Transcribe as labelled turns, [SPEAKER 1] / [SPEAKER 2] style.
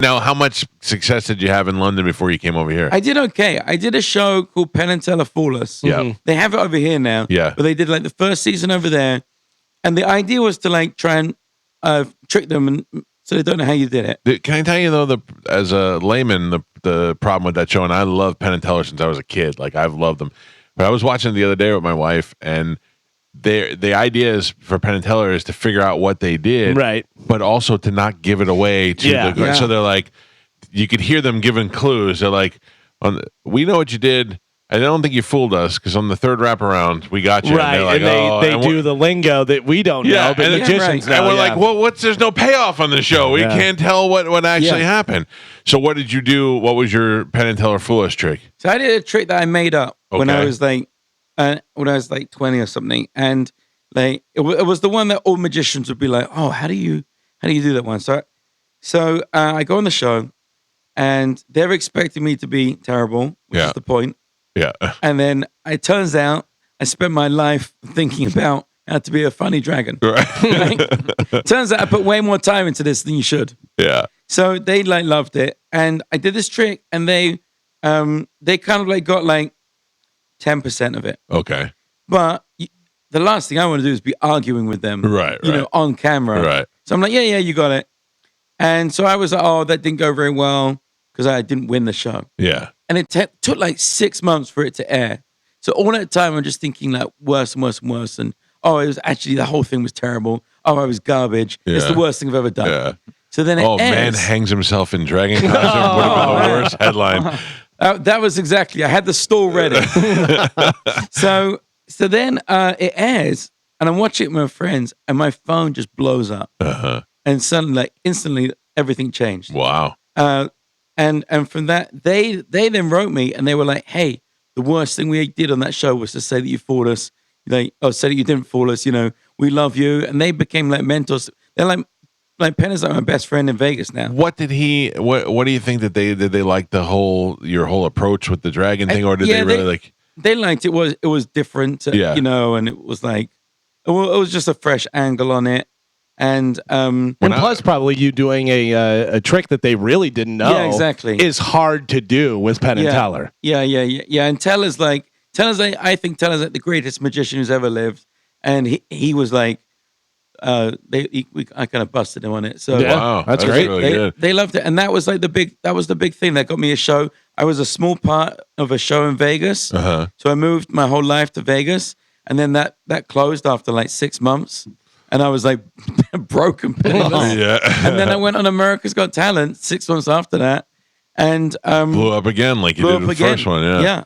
[SPEAKER 1] Now, how much success did you have in London before you came over here?
[SPEAKER 2] I did okay. I did a show called Penn and Teller Flawless.
[SPEAKER 1] Yeah.
[SPEAKER 2] They have it over here now.
[SPEAKER 1] Yeah.
[SPEAKER 2] But they did like the first season over there. And the idea was to like try and trick them and so they don't know how you did it.
[SPEAKER 1] Can I tell you though, as a layman, the problem with that show, and I love Penn and Teller since I was a kid. Like I've loved them. But I was watching it the other day with my wife, and the idea is for Penn and Teller is to figure out what they did,
[SPEAKER 3] right?
[SPEAKER 1] But also to not give it away to the. So they're like, you could hear them giving clues. They're like, "We know what you did. I don't think you fooled us because on the third wraparound, we got you."
[SPEAKER 3] Right,
[SPEAKER 1] and,
[SPEAKER 3] they do the lingo that we don't know, but magicians know.
[SPEAKER 1] And we're like, well, there's no payoff on the show. We can't tell what actually happened. So what did you do? What was your Penn and Teller Foolish trick?
[SPEAKER 2] So I did a trick that I made up when I was like 20 or something, and like it was the one that all magicians would be like, "Oh, how do you do that one?" So I go on the show, and they're expecting me to be terrible, which is the point.
[SPEAKER 1] Yeah.
[SPEAKER 2] And then it turns out I spent my life thinking about how to be a funny dragon.
[SPEAKER 1] Right.
[SPEAKER 2] Turns out I put way more time into this than you should.
[SPEAKER 1] Yeah.
[SPEAKER 2] So they like loved it, and I did this trick, and they kind of like got like 10% of it.
[SPEAKER 1] Okay.
[SPEAKER 2] But the last thing I want to do is be arguing with them, you know, on camera.
[SPEAKER 1] Right.
[SPEAKER 2] So I'm like, yeah, you got it. And so I was like, oh, that didn't go very well because I didn't win the show.
[SPEAKER 1] Yeah.
[SPEAKER 2] And it took like 6 months for it to air. So all that time, I'm just thinking like worse and worse and worse. And it was actually, the whole thing was terrible. I was garbage. It's the worst thing I've ever done.
[SPEAKER 1] Yeah.
[SPEAKER 2] So then it airs.
[SPEAKER 1] Man hangs himself in dragon costume. Would have been the worst headline.
[SPEAKER 2] That was exactly, I had the stall ready. So then it airs, and I'm watching it with my friends, and my phone just blows up. And suddenly, like instantly, everything changed.
[SPEAKER 1] Wow.
[SPEAKER 2] And from that, they then wrote me, and they were like, "Hey, the worst thing we did on that show was to say that you fooled us. Say that you didn't fool us. You know, we love you." And they became like mentors. They're like Penn is like my best friend in Vegas now.
[SPEAKER 1] What did he? What do you think that did they like your whole approach with the dragon thing, or did they really like?
[SPEAKER 2] They liked it. It was different, you know, and it was like it was just a fresh angle on it. And
[SPEAKER 3] plus probably you doing a trick that they really didn't know is hard to do with Penn and Teller.
[SPEAKER 2] Yeah. And Teller's I think Teller's like the greatest magician who's ever lived. And he was like, I kind of busted him on it. So
[SPEAKER 1] wow,
[SPEAKER 3] that's great.
[SPEAKER 1] Really good.
[SPEAKER 2] They loved it. And that was the big thing that got me a show. I was a small part of a show in Vegas. So I moved my whole life to Vegas. And then that closed after like 6 months. And I was like broken penniless. And then I went on America's Got Talent 6 months after that. And
[SPEAKER 1] blew up again like you did with the first one. Yeah.